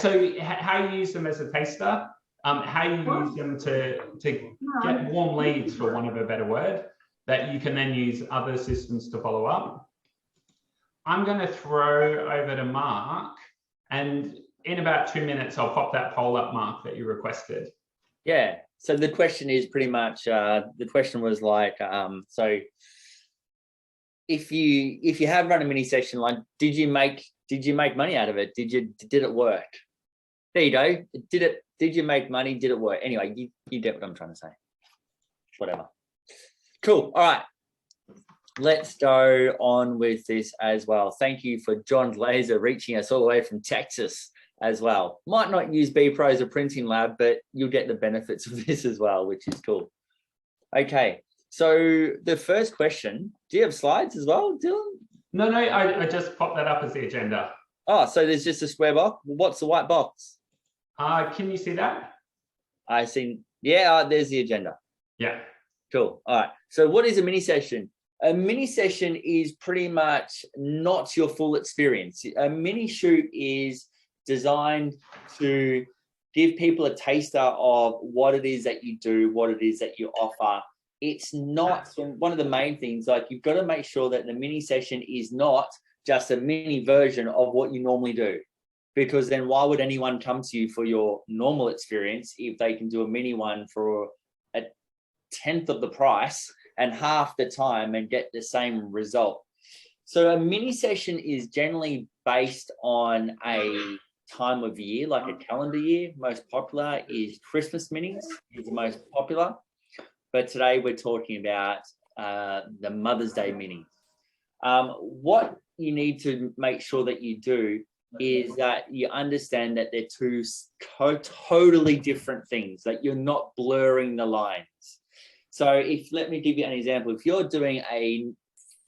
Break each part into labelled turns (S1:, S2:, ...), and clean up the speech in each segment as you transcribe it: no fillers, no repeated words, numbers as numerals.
S1: So how you use them as a taster, how you use them to get warm leads, for want of a better word, that you can then use other systems to follow up. I'm going to throw over to Mark, and in about 2 minutes, I'll pop that poll up, Mark, that you requested.
S2: Yeah. So the question is pretty much, the question was like, so if you have run a mini session, like, did you make money out of it? Did it work? There you go. Did you make money? Did it work? Anyway, you get what I'm trying to say. Whatever. Cool. All right. Let's go on with this as well. Thank you for John Laser reaching us all the way from Texas as well. Might not use B-Pro as a printing lab, but you'll get the benefits of this as well, which is cool. Okay. So the first question, do you have slides as well, Dylan?
S1: No, I just popped that up as the agenda.
S2: Oh, so there's just a square box. What's the white box?
S1: Can you see that?
S2: I see. Yeah, there's the agenda.
S1: Yeah.
S2: Cool. All right. So what is a mini session? A mini session is pretty much not your full experience. A mini shoot is designed to give people a taster of what it is that you do, what it is that you offer. It's not, so one of the main things, like, you've got to make sure that the mini session is not just a mini version of what you normally do, because then why would anyone come to you for your normal experience if they can do a mini one for a 10th of the price and half the time and get the same result? So a mini session is generally based on a time of year, like a calendar year. Most popular is Christmas minis, is the most popular. But today we're talking about the Mother's Day minis. What you need to make sure that you do is that you understand that they're two totally different things, that you're not blurring the lines. So let me give you an example. If you're doing a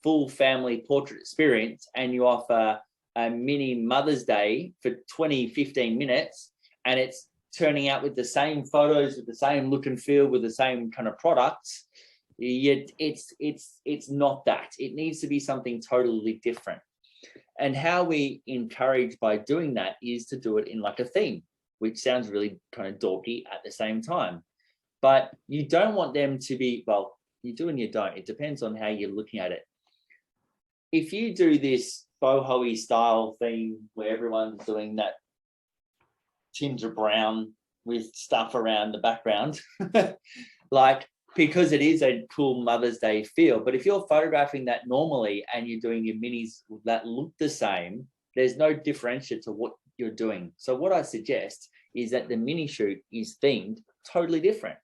S2: full family portrait experience and you offer a mini Mother's Day for 15 minutes, and it's turning out with the same photos, with the same look and feel, with the same kind of products, it's not that. It needs to be something totally different. And how we encourage by doing that is to do it in like a theme, which sounds really kind of dorky at the same time. But you don't want them to be, well, you do and you don't. It depends on how you're looking at it. If you do this boho-y style theme where everyone's doing that ginger brown with stuff around the background, like, because it is a cool Mother's Day feel. But if you're photographing that normally and you're doing your minis that look the same, there's no differentiator to what you're doing. So what I suggest is that the mini shoot is themed totally different.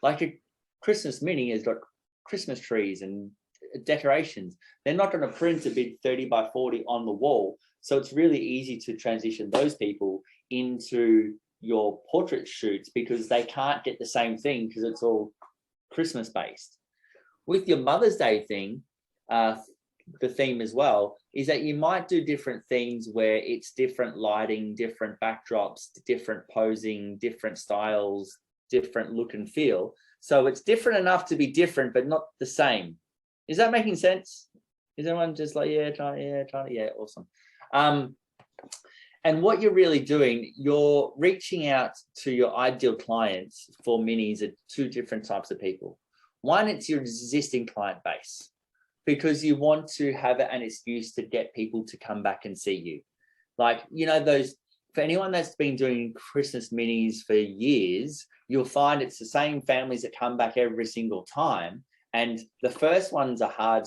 S2: Like a Christmas mini has got Christmas trees and decorations. They're not going to print a big 30 by 40 on the wall. So it's really easy to transition those people into your portrait shoots because they can't get the same thing because it's all Christmas based. With your Mother's Day thing, the theme as well is that you might do different things where it's different lighting, different backdrops, different posing, different styles, different look and feel. So it's different enough to be different, but not the same. Is that making sense? Is everyone just like, yeah, awesome. And what you're really doing, you're reaching out to your ideal clients for minis at two different types of people. One, it's your existing client base, because you want to have an excuse to get people to come back and see you. Like, you know, those, for anyone that's been doing Christmas minis for years, you'll find it's the same families that come back every single time. And the first one's a hard,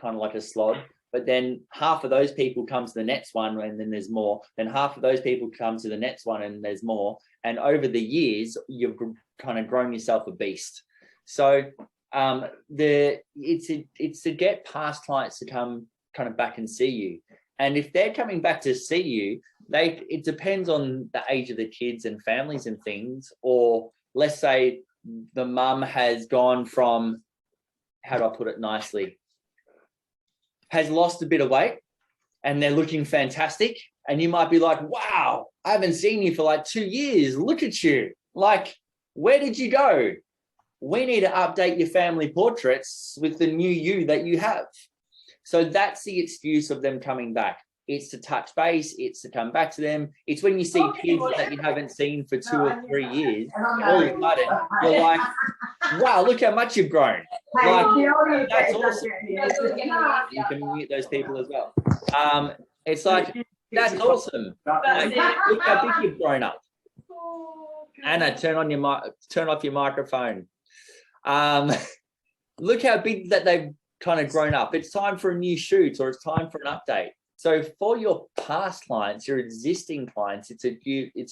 S2: kind of like a slog. But then half of those people come to the next one and then there's more. Then half of those people come to the next one and there's more. And over the years, you've kind of grown yourself a beast. So it's to get past clients to come kind of back and see you. And if they're coming back to see you, it depends on the age of the kids and families and things. Or let's say the mum has gone from, how do I put it nicely, has lost a bit of weight and they're looking fantastic. And you might be like, wow, I haven't seen you for like 2 years. Look at you. Like, where did you go? We need to update your family portraits with the new you that you have. So that's the excuse of them coming back. It's to touch base. It's to come back to them. It's when you see kids that you haven't seen for 2 or 3 years, and all of a sudden you're like, wow, look how much you've grown. Like, that's awesome. You can mute those people as well. It's like, that's awesome. Like, look how big you've grown up. Anna, turn off your microphone. Look how big that they've kind of grown up. It's time for a new shoot, or it's time for an update. So for your past clients, your existing clients, it's a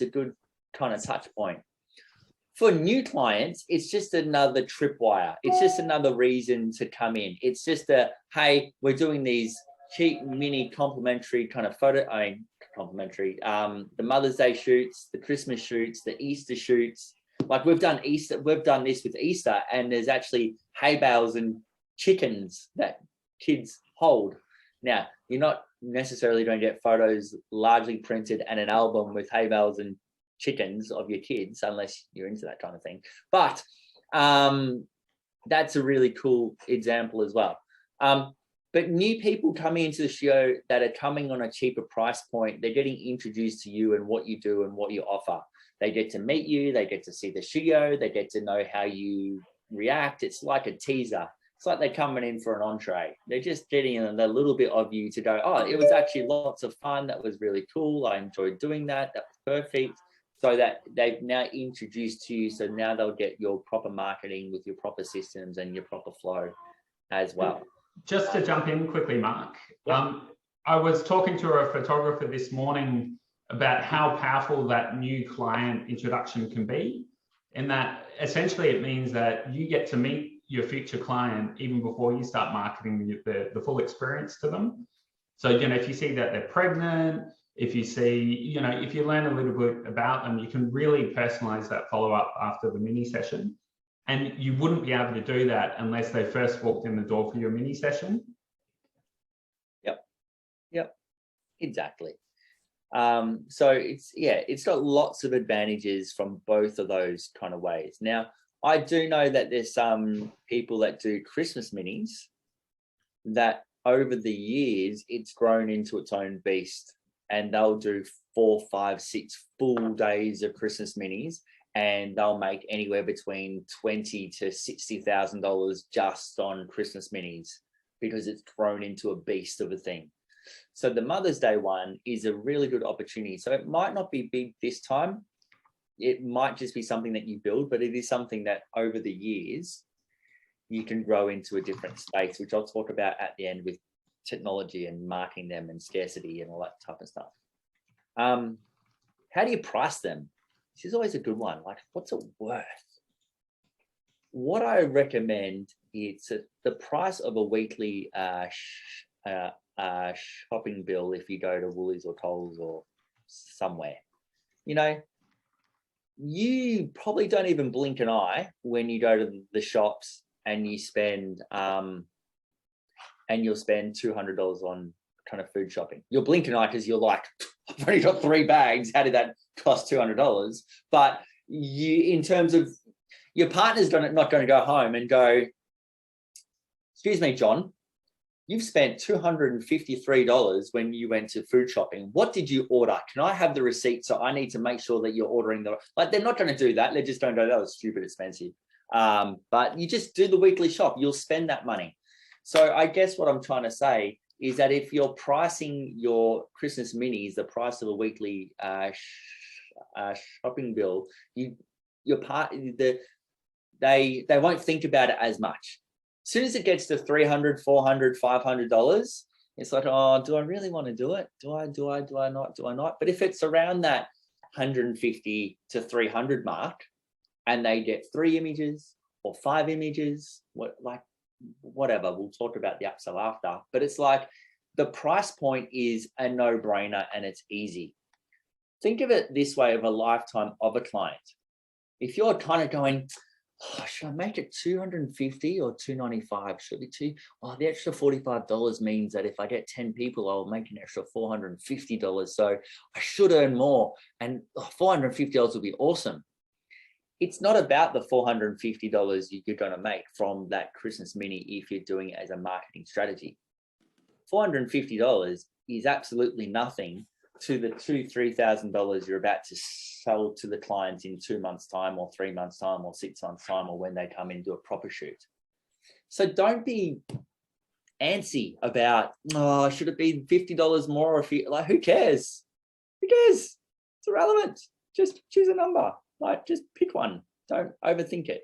S2: good kind of touch point. For new clients, it's just another tripwire. It's just another reason to come in. It's just hey, we're doing these cheap mini complimentary kind of the Mother's Day shoots, the Christmas shoots, the Easter shoots. Like we've done this with Easter, and there's actually hay bales and chickens that kids hold. Now, you're not necessarily going to get photos largely printed and an album with hay bales and chickens of your kids, unless you're into that kind of thing. But that's a really cool example as well. But new people coming into the show that are coming on a cheaper price point, they're getting introduced to you and what you do and what you offer. They get to meet you, they get to see the show, they get to know how you react. It's like a teaser. It's like they're coming in for an entree. They're just getting a little bit of you to go, oh, it was actually lots of fun. That was really cool. I enjoyed doing that. That was perfect. So that they've now introduced to you. So now they'll get your proper marketing with your proper systems and your proper flow as well.
S1: Just to jump in quickly, Mark, I was talking to a photographer this morning about how powerful that new client introduction can be. In that essentially it means that you get to meet your future client even before you start marketing the full experience to them. So, if you see that they're pregnant, if you see, if you learn a little bit about them, you can really personalize that follow-up after the mini session. And you wouldn't be able to do that unless they first walked in the door for your mini session.
S2: Yep, exactly. So it's got lots of advantages from both of those kind of ways. Now, I do know that there's some people that do Christmas minis that over the years, it's grown into its own beast, and they'll do 4, 5, 6 full days of Christmas minis, and they'll make anywhere between $20,000 to $60,000 just on Christmas minis because it's grown into a beast of a thing. So the Mother's Day one is a really good opportunity. So it might not be big this time. It might just be something that you build, but it is something that over the years, you can grow into a different space, which I'll talk about at the end with technology and marking them and scarcity and all that type of stuff. How do you price them? This is always a good one. Like, what's it worth? What I recommend is the price of a weekly shopping bill if you go to Woolies or Coles or somewhere. You probably don't even blink an eye when you go to the shops and you spend you'll spend $200 on kind of food shopping. You'll blink an eye because you're like, I've only got 3 bags. How did that cost $200? But in terms of your partner's not going to go home and go, excuse me, John, you've spent $253 when you went to food shopping. What did you order? Can I have the receipt? So I need to make sure that you're ordering they're not going to do that. They're just going to go, that was stupid expensive. But you just do the weekly shop. You'll spend that money. So I guess what I'm trying to say is that if you're pricing your Christmas minis, the price of a weekly shopping bill, they won't think about it as much. As soon as it gets to $300, $400, $500, it's like, oh, do I really want to do it? Do I not? But if it's around that 150 to 300 mark, and they get 3 images or 5 images, whatever, we'll talk about the upsell after. But it's like the price point is a no-brainer and it's easy. Think of it this way of a lifetime of a client. If you're kind of going, oh, should I make it 250 or 295? Should it be the extra $45 means that if I get 10 people, I'll make an extra $450. So I should earn more, and $450 will be awesome. It's not about the $450 you're going to make from that Christmas mini if you're doing it as a marketing strategy. $450 is absolutely nothing to the $2,000-3,000 you're about to sell to the clients in 2 months' time, or 3 months' time, or 6 months' time, or when they come in do a proper shoot. So don't be antsy about, oh, should it be $50 more? Or if you like, who cares? Who cares? It's irrelevant. Just choose a number. Like, just pick one. Don't overthink it.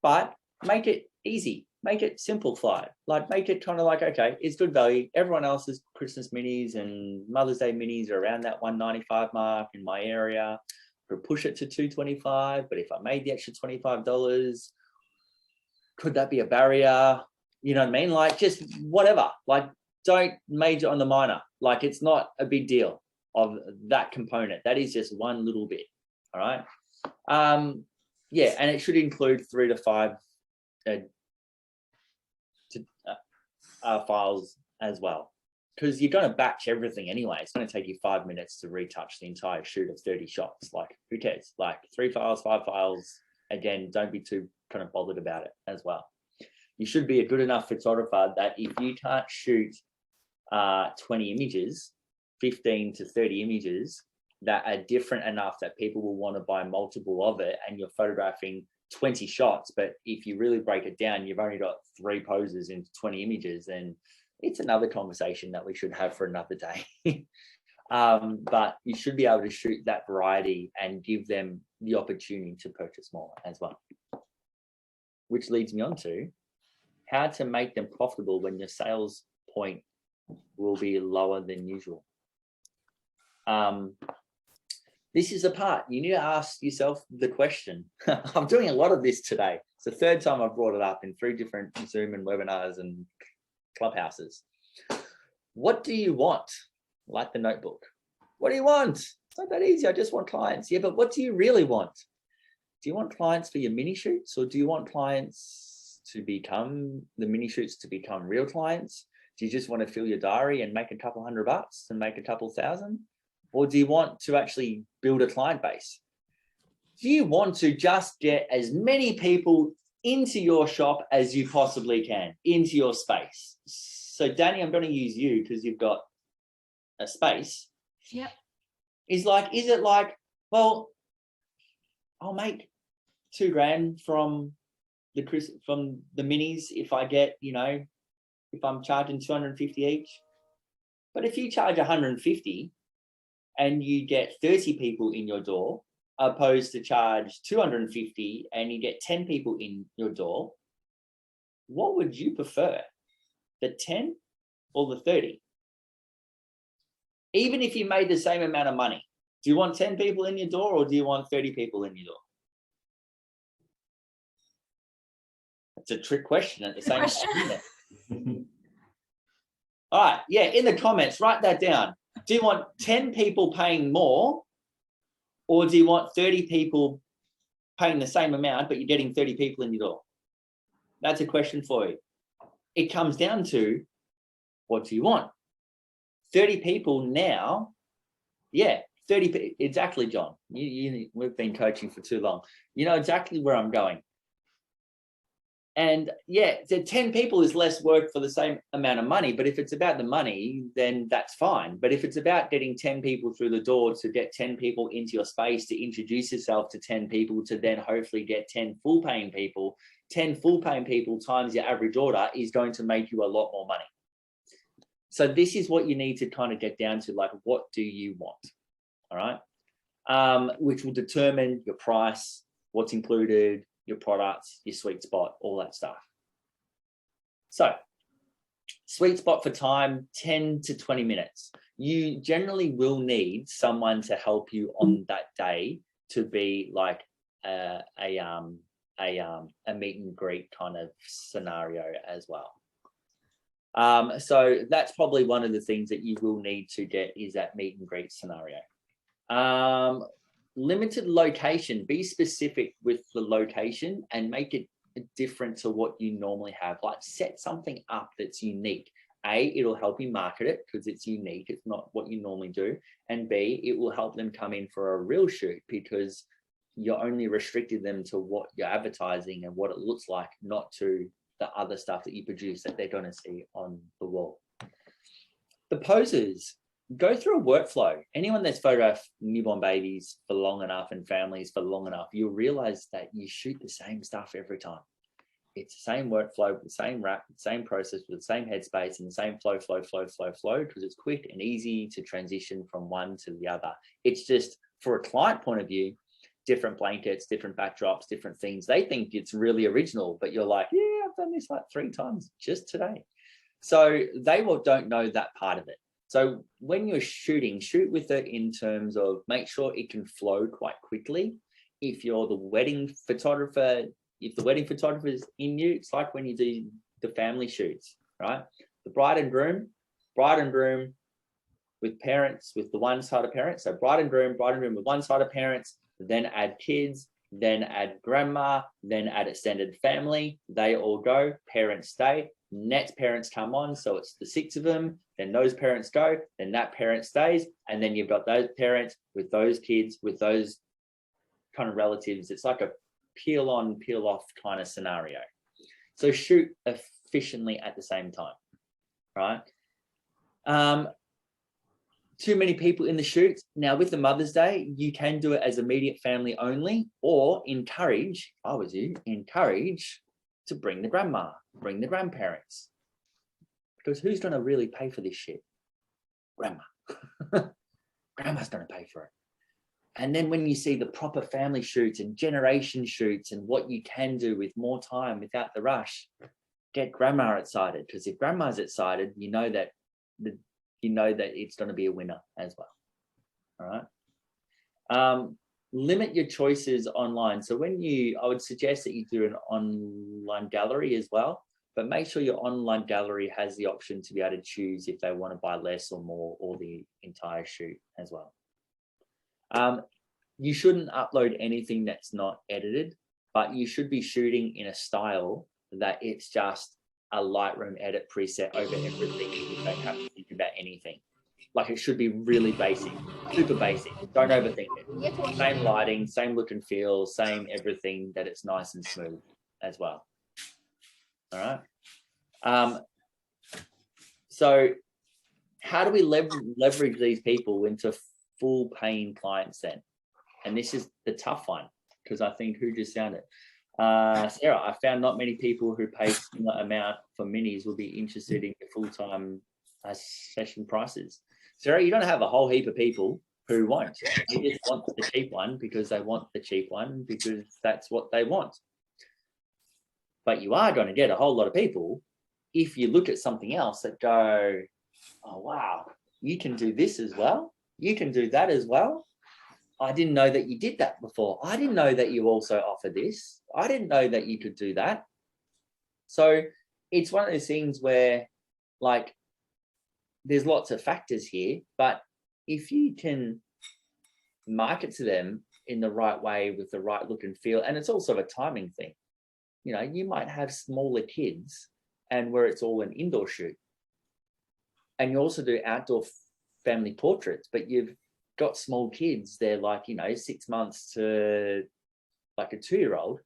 S2: But make it easy. Make it simplified. Like, make it kind of like, okay, it's good value. Everyone else's Christmas minis and Mother's Day minis are around that $195 mark in my area. Could push it to $225, but if I made the extra $25, could that be a barrier? You know what I mean? Like, just whatever. Like, don't major on the minor. Like, it's not a big deal of that component. That is just one little bit. All right. Yeah, and it should include 3 to 5 files as well, because you're going to batch everything anyway. It's going to take you 5 minutes to retouch the entire shoot of 30 shots. Like, who cares? Like, 3 files, 5 files. Again, don't be too kind of bothered about it as well. You should be a good enough photographer that if you can't shoot 20 images, 15 to 30 images that are different enough that people will want to buy multiple of it, and you're photographing 20 shots, but if you really break it down, you've only got 3 poses into 20 images, then it's another conversation that we should have for another day. But you should be able to shoot that variety and give them the opportunity to purchase more as well. Which leads me on to how to make them profitable when your sales point will be lower than usual. This is a part you need to ask yourself the question. I'm doing a lot of this today. It's the 3rd time I've brought it up in 3 different Zoom and webinars and clubhouses. What do you want? Like the notebook. What do you want? It's not that easy. I just want clients. Yeah, but what do you really want? Do you want clients for your mini shoots, or do you want clients to become the mini shoots to become real clients? Do you just want to fill your diary and make a couple $100 and make a couple thousand? Or do you want to actually build a client base? Do you want to just get as many people into your shop as you possibly can, into your space? So Danny, I'm going to use you because you've got a space.
S3: Yep.
S2: Is it like, well, I'll make $2,000 from the minis if I get, if I'm charging 250 each. But if you charge 150 and you get 30 people in your door, opposed to charge 250 and you get 10 people in your door, what would you prefer? The 10 or the 30? Even if you made the same amount of money, do you want 10 people in your door or do you want 30 people in your door? That's a trick question at the same time, isn't it? All right, yeah, in the comments, write that down. Do you want 10 people paying more, or do you want 30 people paying the same amount, but you're getting 30 people in your door? That's a question for you. It comes down to, what do you want? 30 people now, yeah, 30, exactly, John. We've been coaching for too long. You know exactly where I'm going. And yeah, the 10 people is less work for the same amount of money, but if it's about the money, then that's fine. But if it's about getting 10 people through the door to get 10 people into your space, to introduce yourself to 10 people, to then hopefully get 10 full-paying people, 10 full-paying people times your average order is going to make you a lot more money. So this is what you need to kind of get down to, like, what do you want? All right. Which will determine your price, what's included, your products, your sweet spot, all that stuff. So sweet spot for time, 10 to 20 minutes. You generally will need someone to help you on that day to be like a meet and greet kind of scenario as well. So that's probably one of the things that you will need to get is that meet and greet scenario. Limited location, be specific with the location and make it different to what you normally have. Like, set something up that's unique. A, it'll help you market it because it's unique. It's not what you normally do. And B, it will help them come in for a real shoot because you're only restricted them to what you're advertising and what it looks like, not to the other stuff that you produce that they're going to see on the wall. The poses, go through a workflow. Anyone that's photographed newborn babies for long enough and families for long enough, you'll realize that you shoot the same stuff every time. It's the same workflow, with the same wrap, the same process, with the same headspace and the same flow, because it's quick and easy to transition from one to the other. It's just, for a client point of view, different blankets, different backdrops, different things. They think it's really original, but you're like, yeah, I've done this like 3 times just today. So they don't know that part of it. So when you're shooting, shoot with it in terms of make sure it can flow quite quickly. If you're the wedding photographer, if the wedding photographer is in you, it's like when you do the family shoots, right? The bride and groom with parents, with the one side of parents. So bride and groom with one side of parents, then add kids, then add grandma, then add extended family. They all go, parents stay. Next parents come on, so it's the 6 of them, then those parents go, then that parent stays, and then you've got those parents with those kids, with those kind of relatives. It's like a peel on, peel off kind of scenario. So shoot efficiently at the same time, right? Too many people in the shoots. Now with the Mother's Day, you can do it as immediate family only, or encourage, if I was you, encourage to bring the grandma, bring the grandparents. Because who's going to really pay for this shit? Grandma. Grandma's going to pay for it. And then when you see the proper family shoots and generation shoots and what you can do with more time without the rush, get grandma excited. Because if grandma's excited, you know that it's going to be a winner as well. All right. Limit your choices online. So I would suggest that you do an online gallery as well, but make sure your online gallery has the option to be able to choose if they want to buy less or more, or the entire shoot as well. You shouldn't upload anything that's not edited, but you should be shooting in a style that it's just a Lightroom edit preset over everything. You don't have to think about anything. Like, it should be really basic, super basic. Don't overthink it. Same lighting, same look and feel, same everything, that it's nice and smooth as well. All right. So how do we leverage these people into full paying clients then? And this is the tough one, because I think, who just found it? Sarah, I found not many people who pay similar amount for minis will be interested in full-time session prices. Sarah, you don't have a whole heap of people who won't. They just want the cheap one because they want the cheap one because that's what they want. But you are going to get a whole lot of people if you look at something else that go, oh, wow, you can do this as well. You can do that as well. I didn't know that you did that before. I didn't know that you also offer this. I didn't know that you could do that. So it's one of those things where, like, there's lots of factors here, but if you can market to them in the right way with the right look and feel, and it's also a timing thing. You know, you might have smaller kids and where it's all an indoor shoot. And you also do outdoor family portraits, but you've got small kids. They're like, 6 months to like a 2-year-old.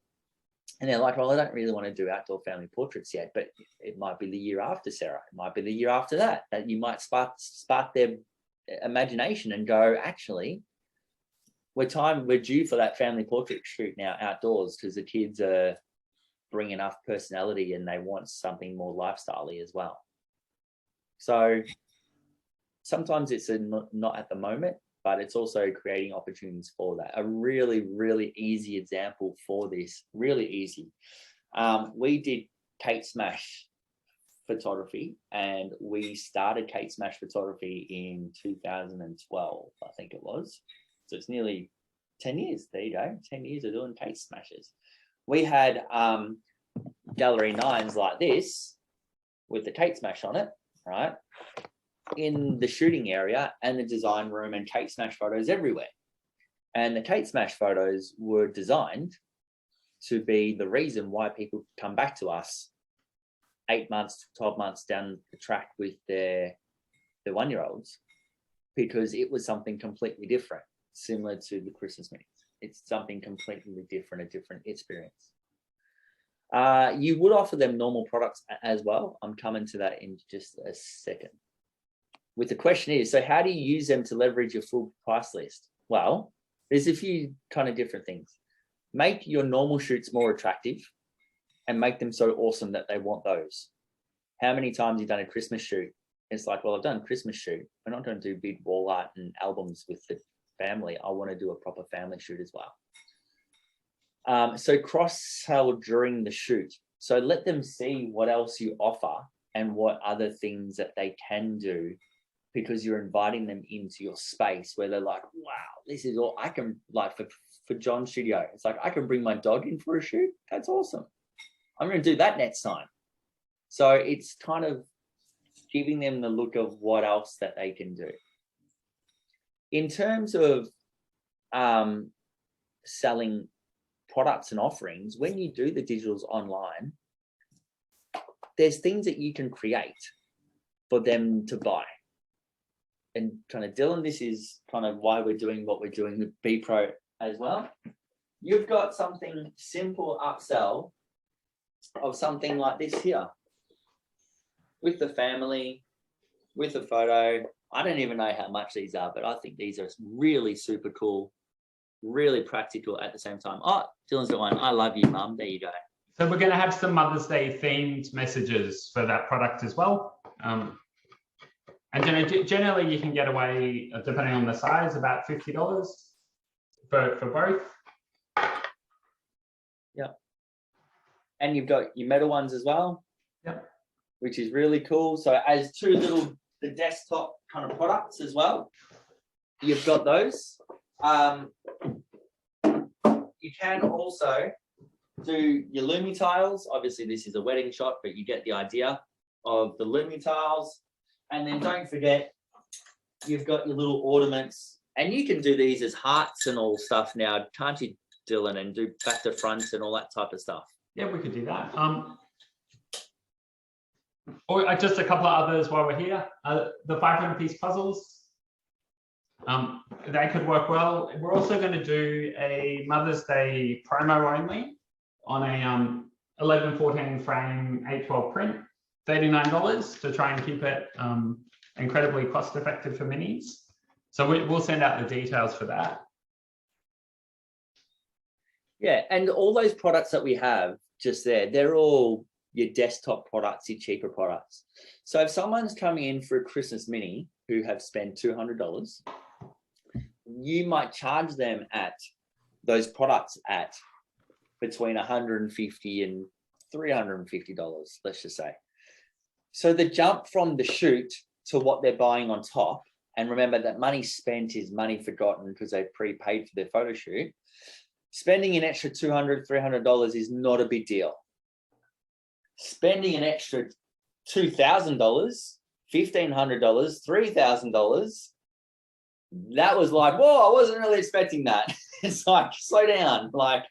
S2: And they're like, well, I don't really want to do outdoor family portraits yet, but it might be the year after, Sarah. It might be the year after that you might spark their imagination and go, actually, we're due for that family portrait shoot now outdoors, because the kids are bring enough personality and they want something more lifestyle-y as well. So sometimes it's not at the moment, but it's also creating opportunities for that. A really, really easy example for this, really easy. We did Kate Smash photography, and we started Kate Smash photography in 2012, I think it was. So it's nearly 10 years. There you go, 10 years of doing Kate Smashes. We had gallery 9s like this with the Kate Smash on it, right? In the shooting area and the design room, and Kate Smash photos everywhere. And the Kate Smash photos were designed to be the reason why people come back to us 8 months, 12 months down the track with their 1-year-olds, because it was something completely different, similar to the Christmas minis. It's something completely different, a different experience. You would offer them normal products as well. I'm coming to that in just a second. with the question is, so how do you use them to leverage your full price list? Well, there's a few kind of different things. Make your normal shoots more attractive and make them so awesome that they want those. How many times you've done a Christmas shoot? It's like, well, I've done a Christmas shoot. We're not going to do big wall art and albums with the family. I want to do a proper family shoot as well. So cross-sell during the shoot. So let them see what else you offer and what other things that they can do, because you're inviting them into your space where they're like, wow, this is all I can, like for John's studio. It's like, I can bring my dog in for a shoot. That's awesome. I'm going to do that next time. So it's kind of giving them the look of what else that they can do. In terms of selling products and offerings, when you do the digitals online, there's things that you can create for them to buy. And kind of, Dylan, this is kind of why we're doing what we're doing with B Pro as well. You've got something simple upsell of something like this here with the family, with a photo. I don't even know how much these are, but I think these are really super cool, really practical at the same time. Oh, Dylan's got one. I love you, Mum. There you go.
S1: So we're going to have some Mother's Day themed messages for that product as well. And generally you can get away, depending on the size, about $50 for both.
S2: Yep. And you've got your metal ones as well.
S1: Yep. Which
S2: is really cool. So as two little, the desktop kind of products as well, you've got those. You can also do your Lumi tiles. Obviously this is a wedding shot, but you get the idea of the Lumi tiles. And then don't forget, you've got your little ornaments, and you can do these as hearts and all stuff now, can't you, Dylan, and do back to front and all that type of stuff.
S1: Yeah, we could do that. Or just a couple of others while we're here. The 500-piece puzzles, they could work well. We're also going to do a Mother's Day promo only on a 11-14 frame 812 print, $39 to try and keep it incredibly cost effective for minis. So we'll send out the details for that.
S2: Yeah, and all those products that we have just there, they're all your desktop products, your cheaper products. So if someone's coming in for a Christmas mini who have spent $200, you might charge them at those products at between $150 and $350, let's just say. So the jump from the shoot to what they're buying on top, and remember that money spent is money forgotten because they've prepaid for their photo shoot. Spending an extra $200, $300 is not a big deal. Spending an extra $2,000, $1,500, $3,000, that was like, whoa, I wasn't really expecting that. It's like, slow down. Like,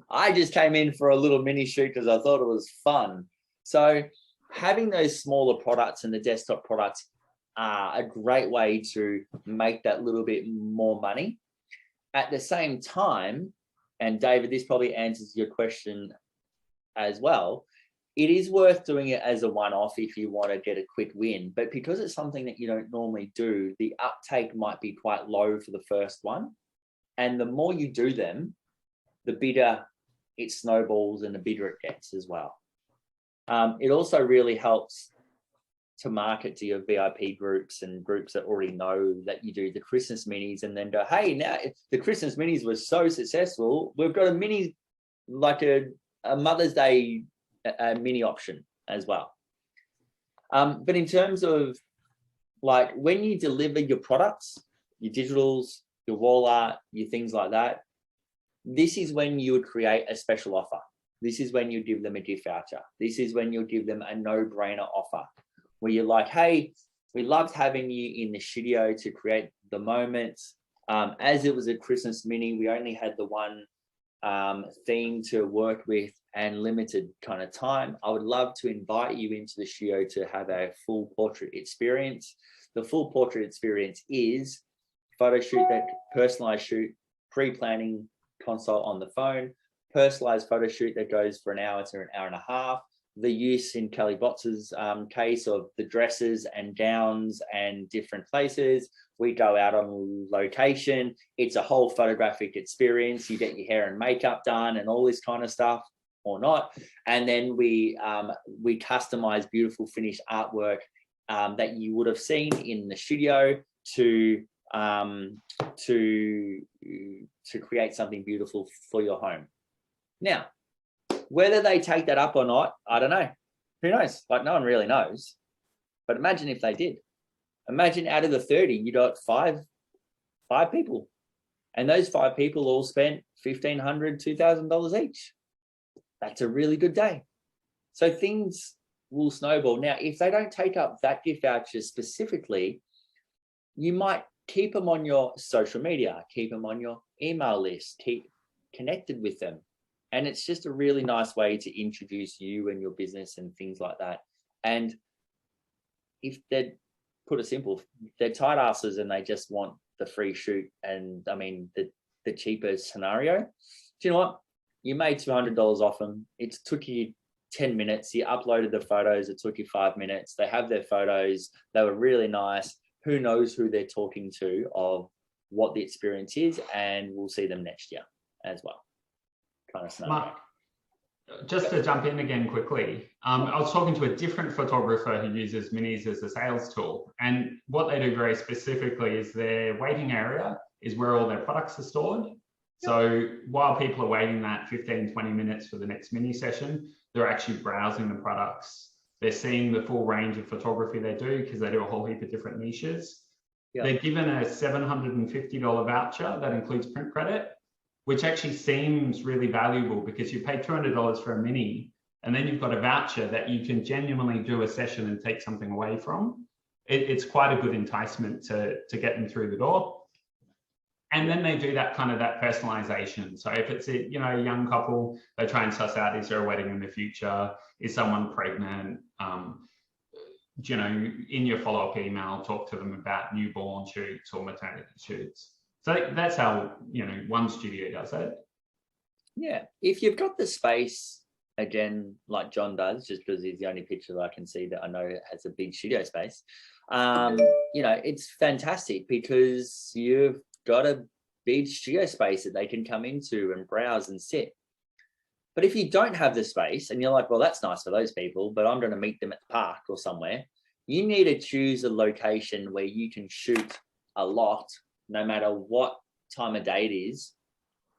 S2: I just came in for a little mini shoot because I thought it was fun. So having those smaller products and the desktop products are a great way to make that little bit more money. At the same time, and David, this probably answers your question as well, it is worth doing it as a one-off if you want to get a quick win. But because it's something that you don't normally do, the uptake might be quite low for the first one. And the more you do them, the bigger it snowballs and the bigger it gets as well. It also really helps to market to your VIP groups and groups that already know that you do the Christmas minis, and then go, hey, now if the Christmas minis were so successful, we've got a mini, like a Mother's Day mini option as well. But in terms of like when you deliver your products, your digitals, your wall art, your things like that, this is when you would create a special offer. This is when you give them a gift voucher. This is when you'll give them a no-brainer offer where you're like, hey, we loved having you in the studio to create the moment. As it was a Christmas mini, we only had the one theme to work with and limited kind of time. I would love to invite you into the studio to have a full portrait experience. The full portrait experience is photo shoot, that personalized shoot, pre-planning consult on the phone, personalized photo shoot that goes for an hour to an hour and a half, the use in Kelly Botts's case of the dresses and gowns and different places. We go out on location. It's a whole photographic experience. You get your hair and makeup done and all this kind of stuff, or not. And then we customize beautiful finished artwork that you would have seen in the studio to create something beautiful for your home. Now, whether they take that up or not, I don't know. Who knows? Like, no one really knows. But imagine if they did. Imagine out of the 30, you got five people. And those 5 people all spent $1,500, $2,000 each. That's a really good day. So things will snowball. Now, if they don't take up that gift voucher specifically, you might keep them on your social media, keep them on your email list, keep connected with them. And it's just a really nice way to introduce you and your business and things like that. And if they're, put it simple, they're tight asses and they just want the free shoot and, I mean, the cheaper scenario, do you know what? You made $200 off them. It took you 10 minutes. You uploaded the photos. It took you 5 minutes. They have their photos. They were really nice. Who knows who they're talking to, of what the experience is, and we'll see them next year as well. Kind of scenario.
S1: Mark, just to jump in again quickly, I was talking to a different photographer who uses minis as a sales tool, and what they do very specifically is their waiting area is where all their products are stored. So while people are waiting that 15, 20 minutes for the next mini session, they're actually browsing the products. They're seeing the full range of photography they do, because they do a whole heap of different niches. Yep. They're given a $750 voucher that includes print credit, which actually seems really valuable, because you pay $200 for a mini, and then you've got a voucher that you can genuinely do a session and take something away from. It's quite a good enticement to get them through the door. And then they do that kind of that personalization. So if it's a young couple, they try and suss out, is there a wedding in the future? Is someone pregnant? In your follow-up email, talk to them about newborn shoots or maternity shoots. So that's how, one studio does it.
S2: Yeah. If you've got the space, again, like John does, just because he's the only picture that I can see that I know has a big studio space, it's fantastic, because you've got a big studio space that they can come into and browse and sit. But if you don't have the space and you're like, well, that's nice for those people, but I'm going to meet them at the park or somewhere, you need to choose a location where you can shoot a lot, no matter what time of day it is,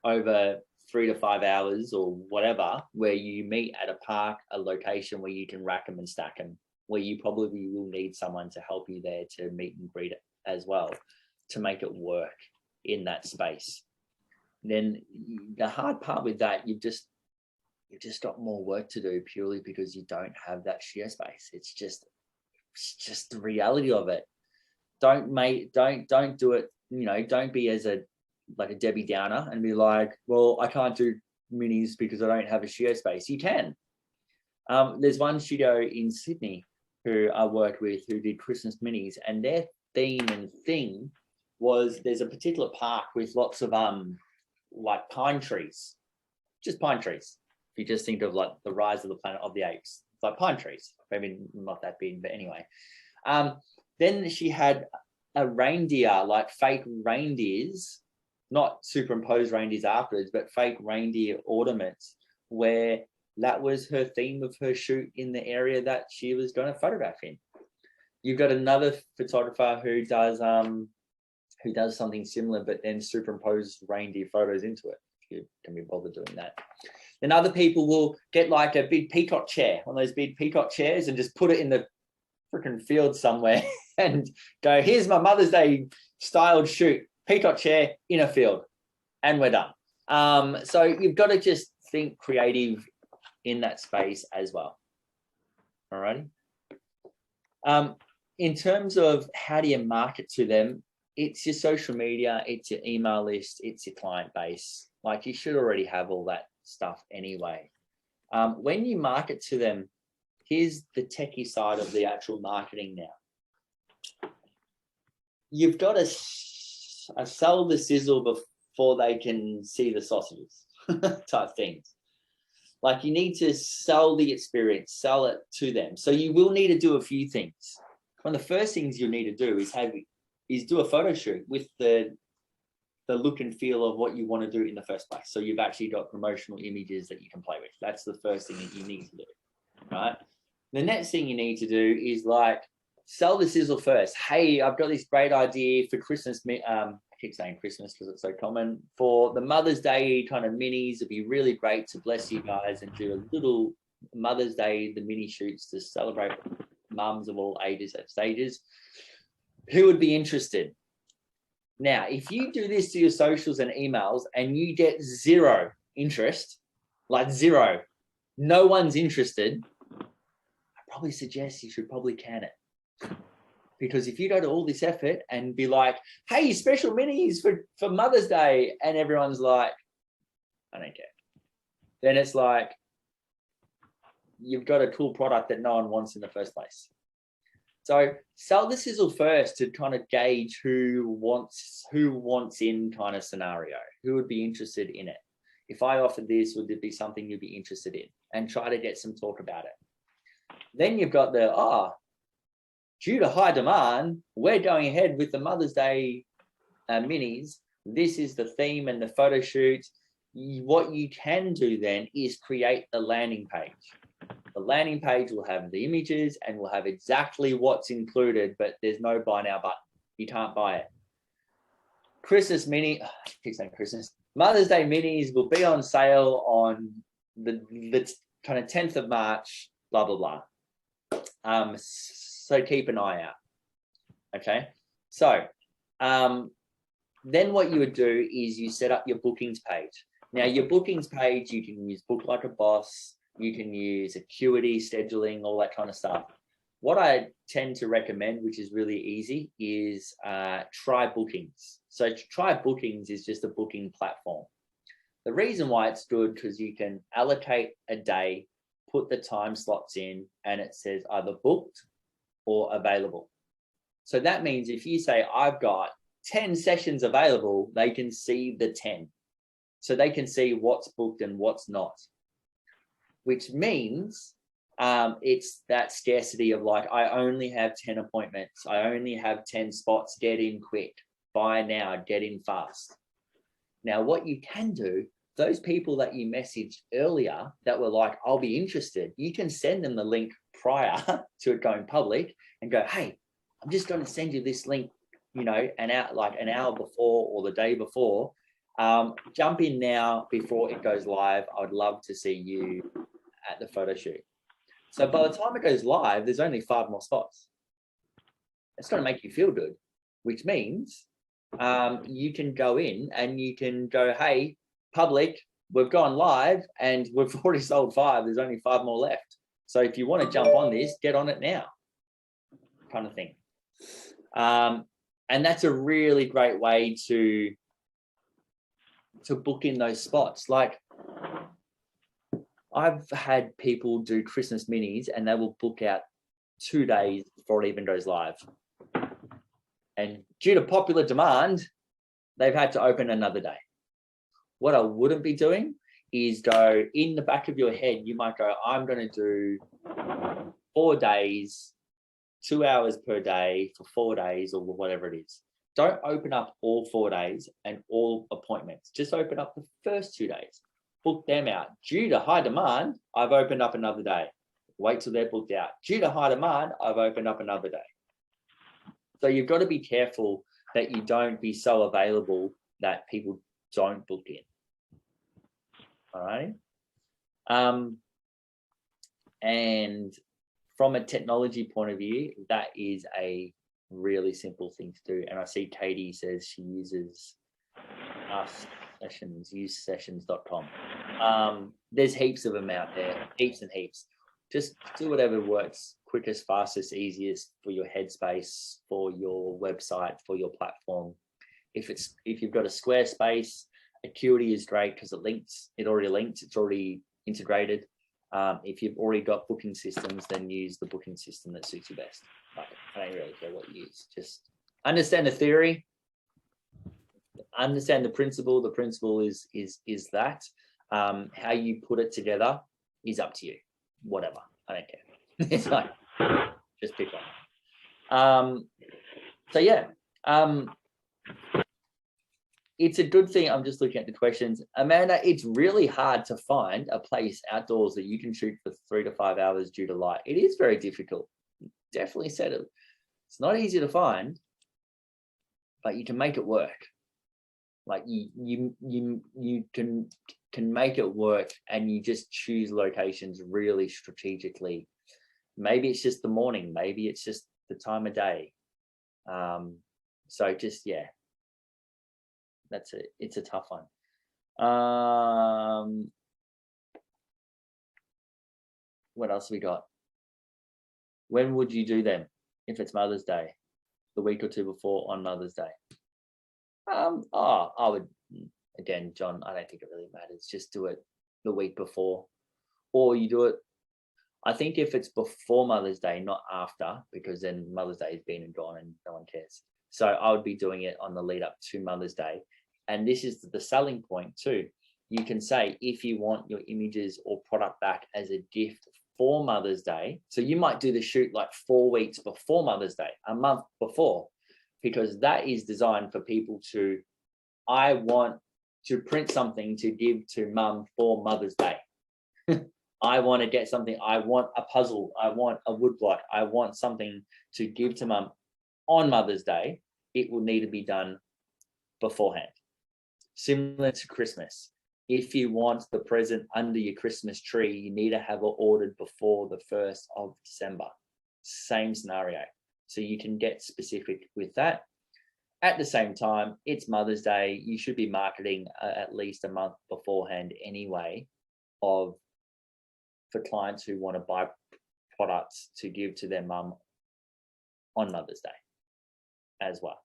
S2: over 3 to 5 hours or whatever, where you meet at a park, a location where you can rack them and stack them, where you probably will need someone to help you there to meet and greet as well, to make it work in that space. Then the hard part with that, you've just got more work to do, purely because you don't have that share space. It's just the reality of it. Don't do it, don't be as a Debbie Downer and be like, well, I can't do minis because I don't have a share space. You can. There's one studio in Sydney who I worked with who did Christmas minis, and their theme and thing was, there's a particular park with lots of pine trees, just pine trees. If you just think of like the Rise of the Planet of the Apes, it's like pine trees, maybe not that big, but anyway. Then she had a reindeer, like fake reindeers, not superimposed reindeers afterwards, but fake reindeer ornaments, where that was her theme of her shoot in the area that she was going to photograph in. You've got another photographer who does something similar, but then superimpose reindeer photos into it, if you can be bothered doing that. Then other people will get like a big peacock chair, one of those big peacock chairs, and just put it in the freaking field somewhere and go, here's my Mother's Day styled shoot, peacock chair in a field, and we're done. So you've got to just think creative in that space as well. All righty. In terms of how do you market to them, it's your social media, it's your email list, it's your client base. Like, you should already have all that stuff anyway. When you market to them, here's the techie side of the actual marketing now. You've got to sell the sizzle before they can see the sausages type things. Like you need to sell the experience, sell it to them. So you will need to do a few things. One of the first things you need to do is do a photo shoot with the look and feel of what you want to do in the first place. So you've actually got promotional images that you can play with. That's the first thing that you need to do, right? The next thing you need to do is like sell the sizzle first. Hey, I've got this great idea for Christmas. I keep saying Christmas because it's so common. For the Mother's Day kind of minis, it'd be really great to bless you guys and do a little Mother's Day, the mini shoots to celebrate mums of all ages and stages. Who would be interested? Now, if you do this to your socials and emails and you get zero interest, like zero, no one's interested, I probably suggest you should probably can it. Because if you go to all this effort and be like, hey, special minis for Mother's Day, and everyone's like, I don't care. Then it's like, you've got a cool product that no one wants in the first place. So sell the sizzle first to kind of gauge who wants in kind of scenario, who would be interested in it. If I offered this, would it be something you'd be interested in? And try to get some talk about it. Then you've got due to high demand, we're going ahead with the Mother's Day minis. This is the theme and the photo shoot. What you can do then is create the landing page. The landing page will have the images and will have exactly what's included, but there's no buy now button. You can't buy it. Christmas mini, I keep saying Christmas. Mother's Day minis will be on sale on the kind of 10th of March, blah, blah, blah. So keep an eye out. Okay. So then what you would do is you set up your bookings page. Now your bookings page, you can use Book Like a Boss. You can use Acuity, scheduling, all that kind of stuff. What I tend to recommend, which is really easy, is Try Bookings. So Try Bookings is just a booking platform. The reason why it's good, because you can allocate a day, put the time slots in, and it says either booked or available. So that means if you say, I've got 10 sessions available, they can see the 10. So they can see what's booked and what's not. Which means it's that scarcity of like, I only have 10 appointments. I only have 10 spots. Get in quick. Buy now. Get in fast. Now, what you can do, those people that you messaged earlier that were like, I'll be interested, you can send them the link prior to it going public and go, hey, I'm just going to send you this link, an hour before or the day before. Jump in now before it goes live. I would love to see you at the photo shoot. So by the time it goes live, there's only 5 more spots. It's going to make you feel good, which means you can go in and you can go, hey, public, we've gone live and we've already sold 5. There's only 5 more left. So if you want to jump on this, get on it now, kind of thing. And that's a really great way to book in those spots. Like I've had people do Christmas minis and they will book out 2 days before it even goes live. And due to popular demand, they've had to open another day. What I wouldn't be doing is go in the back of your head. You might go, I'm going to do 4 days, 2 hours per day for 4 days or whatever it is. Don't open up all 4 days and all appointments. Just open up the first 2 days. Book them out. Due to high demand, I've opened up another day. Wait till they're booked out. Due to high demand, I've opened up another day. So you've got to be careful that you don't be so available that people don't book in. All right. And from a technology point of view, that is a really simple thing to do. And I see Katie says she uses usesessions.com. There's heaps of them out there, heaps and heaps. Just do whatever works quickest, fastest, easiest for your headspace, for your website, for your platform. If you've got a Squarespace, Acuity is great because it already links, it's already integrated. If you've already got booking systems, then use the booking system that suits you best. Like, I don't really care what you use. Just understand the theory, understand the principle. The principle is that how you put it together is up to you. Whatever, I don't care. It's like, just pick one. So yeah, it's a good thing. I'm just looking at the questions. Amanda, it's really hard to find a place outdoors that you can shoot for 3 to 5 hours due to light. It is very difficult. Definitely said it. It's not easy to find, but you can make it work. Like you can make it work, and you just choose locations really strategically. Maybe it's just the morning, maybe it's just the time of day. So just, yeah, that's it. It's a tough one. What else we got? When would you do them if it's Mother's Day? The week or two before on Mother's Day? I would, again, John, I don't think it really matters. Just do it the week before, or you do it. I think if it's before Mother's Day, not after, because then Mother's Day has been and gone and no one cares. So I would be doing it on the lead up to Mother's Day. And this is the selling point too. You can say, if you want your images or product back as a gift for Mother's Day, so you might do the shoot like 4 weeks before Mother's Day, a month before, because that is designed for people to, I want to print something to give to mum for Mother's Day. I want to get something, I want a puzzle, I want a woodblock, I want something to give to mum on Mother's Day. It will need to be done beforehand. Similar to Christmas. If you want the present under your Christmas tree, you need to have it ordered before the 1st of December. Same scenario. So you can get specific with that. At the same time, it's Mother's Day. You should be marketing at least a month beforehand anyway, for clients who want to buy products to give to their mum on Mother's Day as well.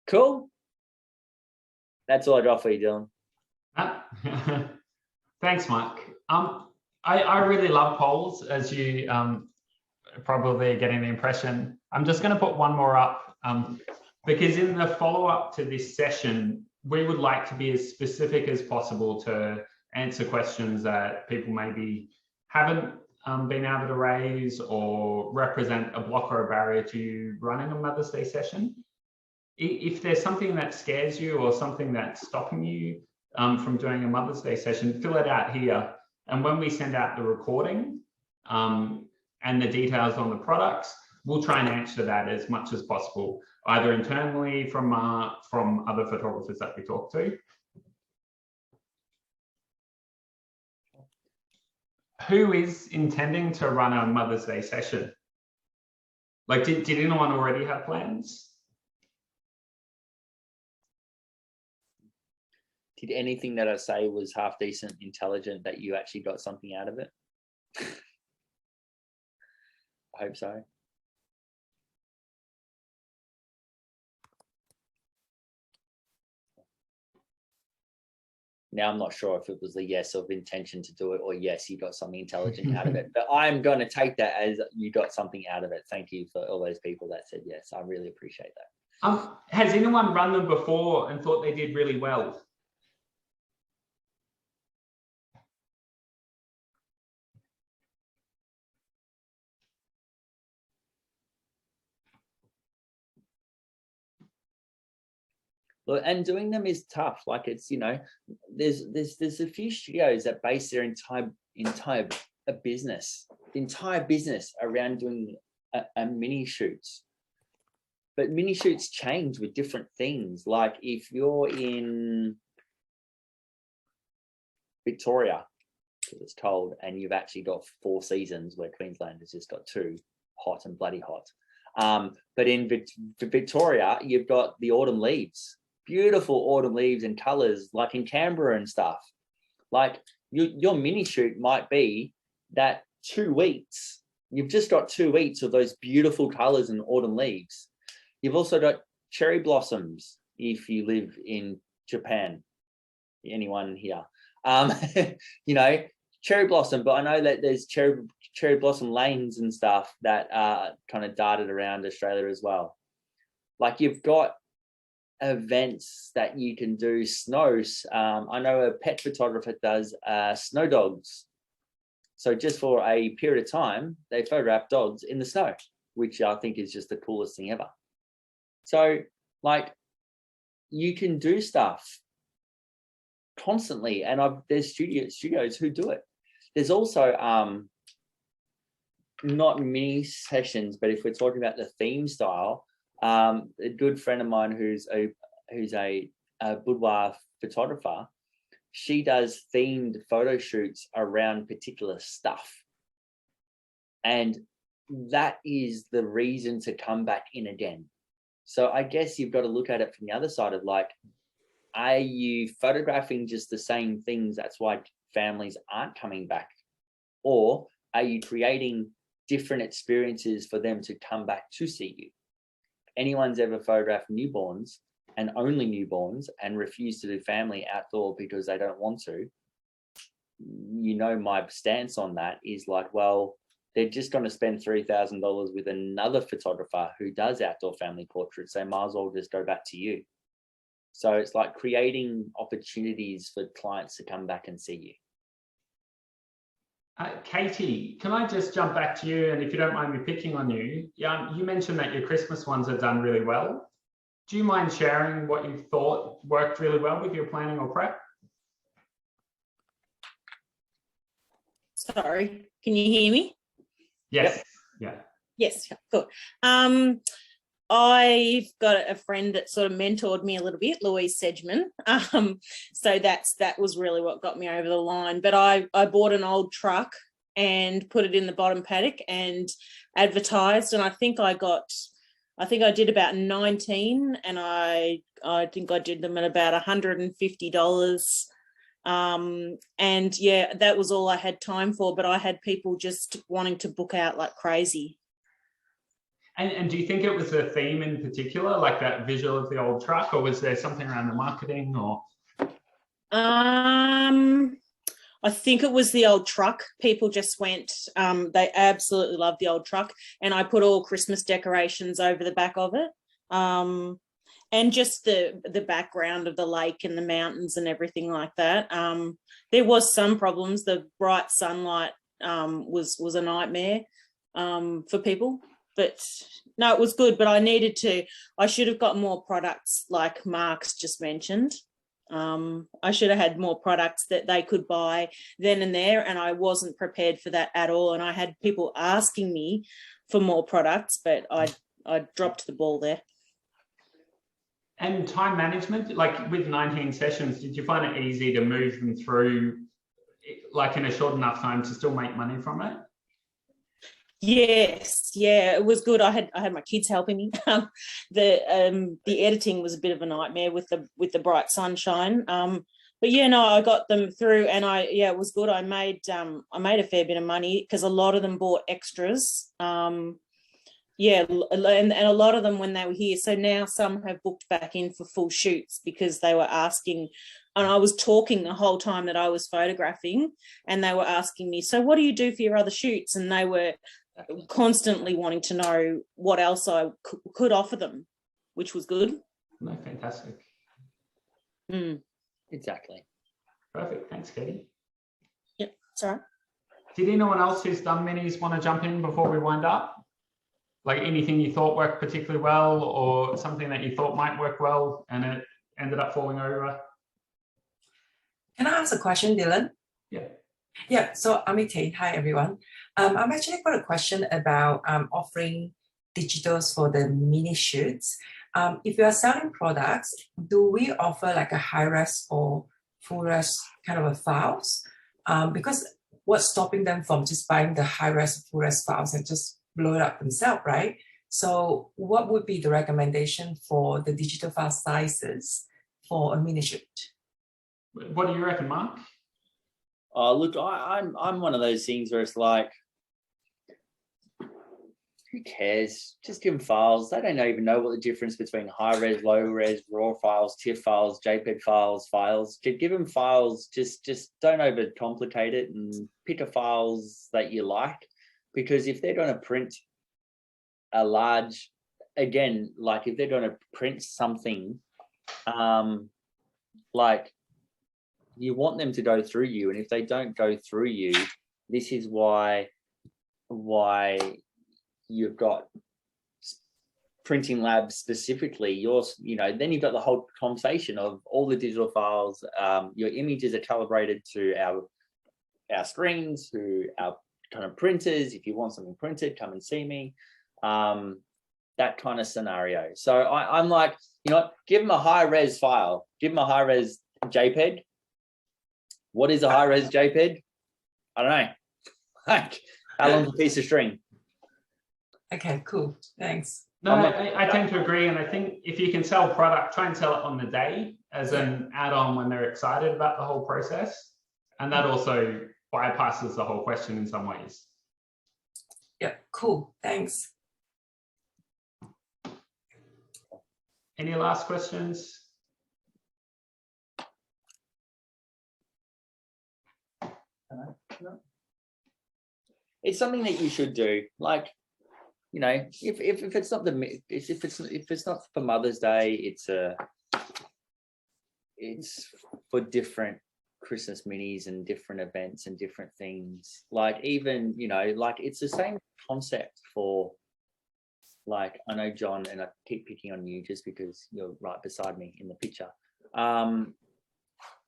S2: Cool. That's all I got for you, Dylan.
S1: Thanks, Mark. I really love polls, as you probably are getting the impression. I'm just going to put one more up because in the follow-up to this session, we would like to be as specific as possible to answer questions that people maybe haven't been able to raise or represent a block or a barrier to you running a Mother's Day session. If there's something that scares you or something that's stopping you from doing a Mother's Day session, fill it out here. And when we send out the recording and the details on the products, we'll try and answer that as much as possible, either internally from other photographers that we talk to. Who is intending to run a Mother's Day session? Like, did anyone already have plans?
S2: Did anything that I say was half decent, intelligent, that you actually got something out of it? I hope so. Now I'm not sure if it was a yes of intention to do it, or yes, you got something intelligent out of it. But I'm going to take that as you got something out of it. Thank you for all those people that said yes. I really appreciate that.
S1: Has anyone run them before and thought they did really well?
S2: And doing them is tough. Like, it's, you know, there's a few studios that base their entire business around doing a mini shoots. But mini shoots change with different things. Like if you're in Victoria, because it's cold, and you've actually got 4 seasons, where Queensland has just got 2, hot and bloody hot. But in Victoria, you've got the autumn leaves. Beautiful autumn leaves and colors, like in Canberra and stuff. Like your mini shoot might be that 2 weeks. You've just got 2 weeks of those beautiful colors and autumn leaves. You've also got cherry blossoms if you live in Japan. Anyone here? You know, cherry blossom. But I know that there's cherry blossom lanes and stuff that are kind of darted around Australia as well. Like you've got events that you can do. Snows. I know a pet photographer does snow dogs. So just for a period of time, they photograph dogs in the snow, which I think is just the coolest thing ever. So like you can do stuff constantly, and there's studios who do it. There's also not mini sessions, but if we're talking about the theme style, a good friend of mine who's a boudoir photographer, she does themed photo shoots around particular stuff, and that is the reason to come back in again. So I guess you've got to look at it from the other side of like, are you photographing just the same things, that's why families aren't coming back, or are you creating different experiences for them to come back to see you? Anyone's ever photographed newborns and only newborns and refuse to do family outdoor because they don't want to, you know, my stance on that is like, well, they're just going to spend $3,000 with another photographer who does outdoor family portraits. They might as well just go back to you. So it's like creating opportunities for clients to come back and see you.
S1: Katie, can I just jump back to you? And if you don't mind me picking on you, you mentioned that your Christmas ones have done really well. Do you mind sharing what you thought worked really well with your planning or prep?
S3: Sorry, can you hear me?
S1: Yes. Yep. Yeah.
S3: Yes, cool. I've got a friend that sort of mentored me a little bit, Louise Sedgman. So that was really what got me over the line. But I bought an old truck and put it in the bottom paddock and advertised, and I think I did about 19, and I think I did them at about $150. And yeah, that was all I had time for, but I had people just wanting to book out like crazy.
S1: And do you think it was a theme in particular, like that visual of the old truck, or was there something around the marketing or?
S3: I think it was the old truck. People just went, they absolutely loved the old truck. And I put all Christmas decorations over the back of it. And just the background of the lake and the mountains and everything like that. There was some problems. The bright sunlight was a nightmare for people. But no, it was good. But I should have got more products like Mark's just mentioned. I should have had more products that they could buy then and there, and I wasn't prepared for that at all. And I had people asking me for more products, but I dropped the ball there.
S1: And time management, like with 19 sessions, did you find it easy to move them through like in a short enough time to still make money from it?
S3: Yes, yeah, it was good. I had my kids helping me. The editing was a bit of a nightmare with the bright sunshine. But yeah, no, I got them through, and it was good. I made a fair bit of money because a lot of them bought extras. And a lot of them when they were here. So now some have booked back in for full shoots because they were asking, and I was talking the whole time that I was photographing, and they were asking me, so what do you do for your other shoots? And they were constantly wanting to know what else I could offer them, which was good.
S1: No, fantastic.
S2: Exactly.
S1: Perfect. Thanks, Katie.
S3: Yep, sorry.
S1: Did anyone else who's done minis want to jump in before we wind up? Like anything you thought worked particularly well, or something that you thought might work well and it ended up falling over?
S4: Can I ask a question, Dylan?
S1: Yeah.
S4: Yeah, so Amity, hi everyone. I'm actually got a question about offering digitals for the mini shoots. If you are selling products, do we offer like a high-res or full-res kind of a files? Because what's stopping them from just buying the high-res, full-res files and just blow it up themselves, right? So what would be the recommendation for the digital file sizes for a mini shoot?
S1: What do you reckon, Mark?
S2: Look, I'm one of those things where it's like, who cares? Just give them files. They don't even know what the difference between high res, low res, raw files, TIFF files, JPEG files. Give them files. Just don't overcomplicate it and pick a files that you like. Because if they're going to print a large, again, like if they're going to print something like you want them to go through you, and if they don't go through you, this is why you've got printing labs specifically. Then you've got the whole conversation of all the digital files. Your images are calibrated to our screens, to our kind of printers. If you want something printed, come and see me. That kind of scenario. So I'm like, you know what, give them a high res file, give them a high res JPEG. What is a high res JPEG? I don't know. Like, how long's a piece of string?
S4: Okay, cool. Thanks.
S1: No, I tend to agree. And I think if you can sell product, try and sell it on the day as an add-on when they're excited about the whole process. And that also bypasses the whole question in some ways.
S4: Yeah, cool. Thanks.
S1: Any last questions?
S2: No. It's something that you should do. Like, you know, if it's not if it's not for Mother's Day, it's for different Christmas minis and different events and different things. Like, even, you know, like it's the same concept for, like, I know John, and I keep picking on you just because you're right beside me in the picture,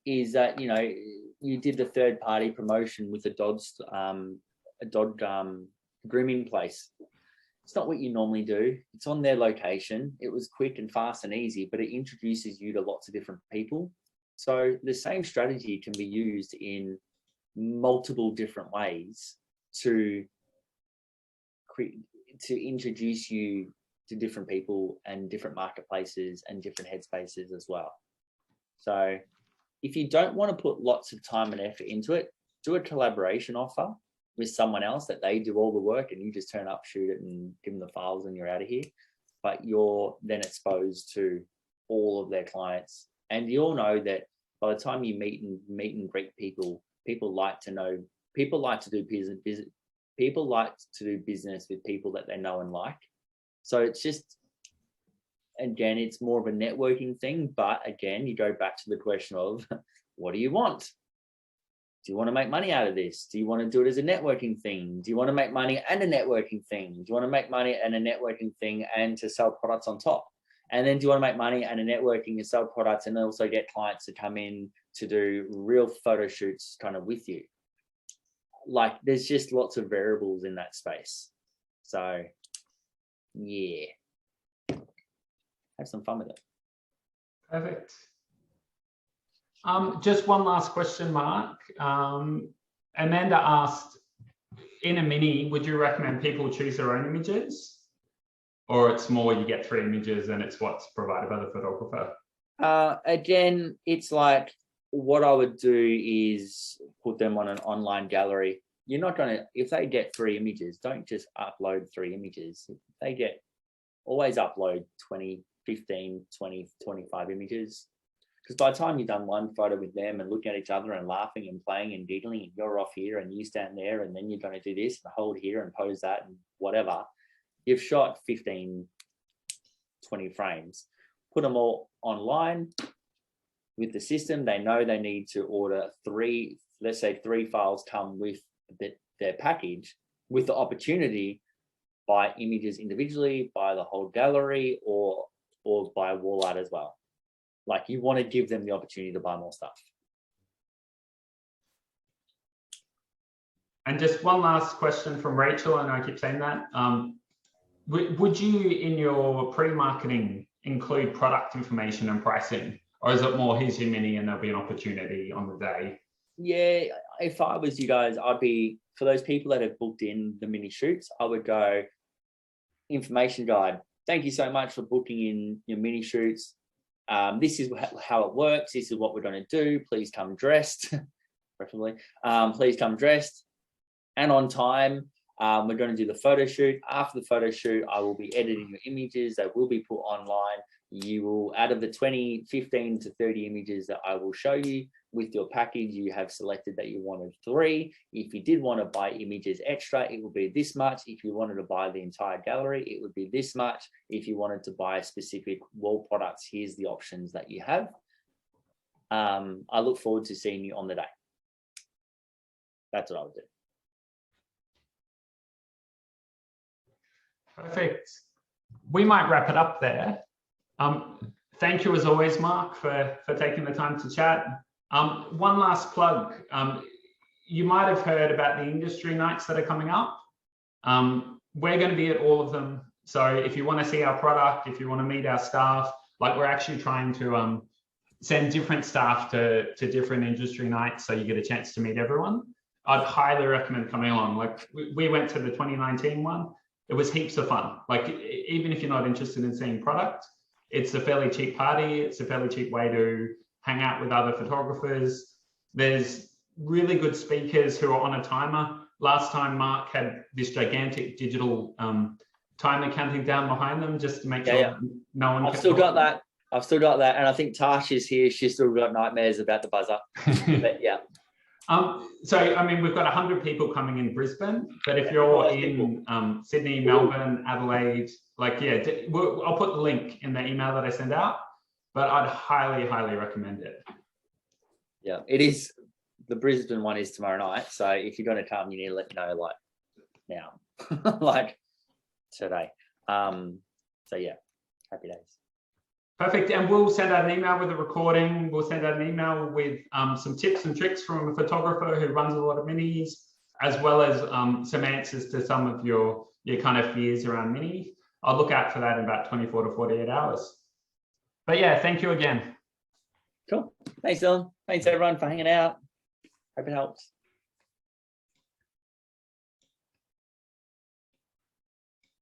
S2: is that, you know, you did the third party promotion with a dog grooming place. It's not what you normally do. It's on their location. It was quick and fast and easy, but it introduces you to lots of different people. So the same strategy can be used in multiple different ways to introduce you to different people and different marketplaces and different headspaces as well. So if you don't want to put lots of time and effort into it, do a collaboration offer with someone else that they do all the work and you just turn up, shoot it, and give them the files and you're out of here. But you're then exposed to all of their clients. And you all know that by the time you meet and greet people, people like to do business. People like to do business with people that they know and like. So it's just, again, it's more of a networking thing. But again, you go back to the question of, what do you want? Do you want to make money out of this? Do you want to do it as a networking thing? Do you want to make money and a networking thing? Do you want to make money and a networking thing and to sell products on top? And then do you want to make money and a networking and sell products and also get clients to come in to do real photo shoots kind of with you? Like, there's just lots of variables in that space. So yeah, have some fun with it.
S1: Perfect. Just one last question, Mark. Amanda asked, in a mini, would you recommend people choose their own images? Or it's more you get 3 images and it's what's provided by the photographer?
S2: Again, it's like, what I would do is put them on an online gallery. You're not going to, if they get 3 images, don't just upload 3 images. Always upload 20, 15, 20, 25 images. Because by the time you've done one photo with them and looking at each other and laughing and playing and giggling, and you're off here and you stand there and then you're going to do this and hold here and pose that and whatever, you've shot 15, 20 frames. Put them all online with the system. They know they need to order 3, let's say 3 files come with their package, with the opportunity buy images individually, buy the whole gallery, or buy wall art as well. Like, you want to give them the opportunity to buy more stuff.
S1: And just one last question from Rachel, and I keep saying that. Would you, in your pre-marketing, include product information and pricing? Or is it more, here's your mini and there'll be an opportunity on the day?
S2: Yeah, if I was you guys, I'd be, for those people that have booked in the mini shoots, I would go, information guide. Thank you so much for booking in your mini shoots. This is how it works. This is what we're going to do. Please come dressed, preferably. Please come dressed and on time. We're going to do the photo shoot. After the photo shoot, I will be editing your images. They will be put online. you will, out of the 15 to 30 images that I will show you with your package, you have selected that you wanted 3. If you did want to buy images extra, it would be this much. If you wanted to buy the entire gallery, it would be this much. If you wanted to buy specific wall products, here's the options that you have. I look forward to seeing you on the day. That's what I would do.
S1: Perfect. We might wrap it up there. Thank you as always, Mark, for taking the time to chat. One last plug. You might have heard about the industry nights that are coming up. We're going to be at all of them. So if you want to see our product, if you want to meet our staff, like we're actually trying to send different staff to different industry nights so you get a chance to meet everyone. I'd highly recommend coming along. Like we went to the 2019 one. It was heaps of fun. Like even if you're not interested in seeing product, it's a fairly cheap party. It's a fairly cheap way to hang out with other photographers. There's really good speakers who are on a timer. Last time Mark had this gigantic digital timer counting down behind them just to make sure no one.
S2: I've still got that. And I think Tash is here. She's still got nightmares about the buzzer. But yeah.
S1: So, I mean, we've got 100 people coming in Brisbane, but if you're in Sydney, Melbourne, Adelaide, like, yeah, I'll put the link in the email that I send out, but I'd highly, highly recommend it.
S2: Yeah, it is. The Brisbane one is tomorrow night. So if you're going to come, you need to let me know like now, like today. So yeah, happy days.
S1: Perfect. And we'll send out an email with a recording. We'll send out an email with some tips and tricks from a photographer who runs a lot of minis, as well as some answers to some of your kind of fears around minis. I'll look out for that in about 24 to 48 hours. But yeah, thank you again.
S2: Cool. Thanks, Dylan. Thanks everyone for hanging out. Hope it helps.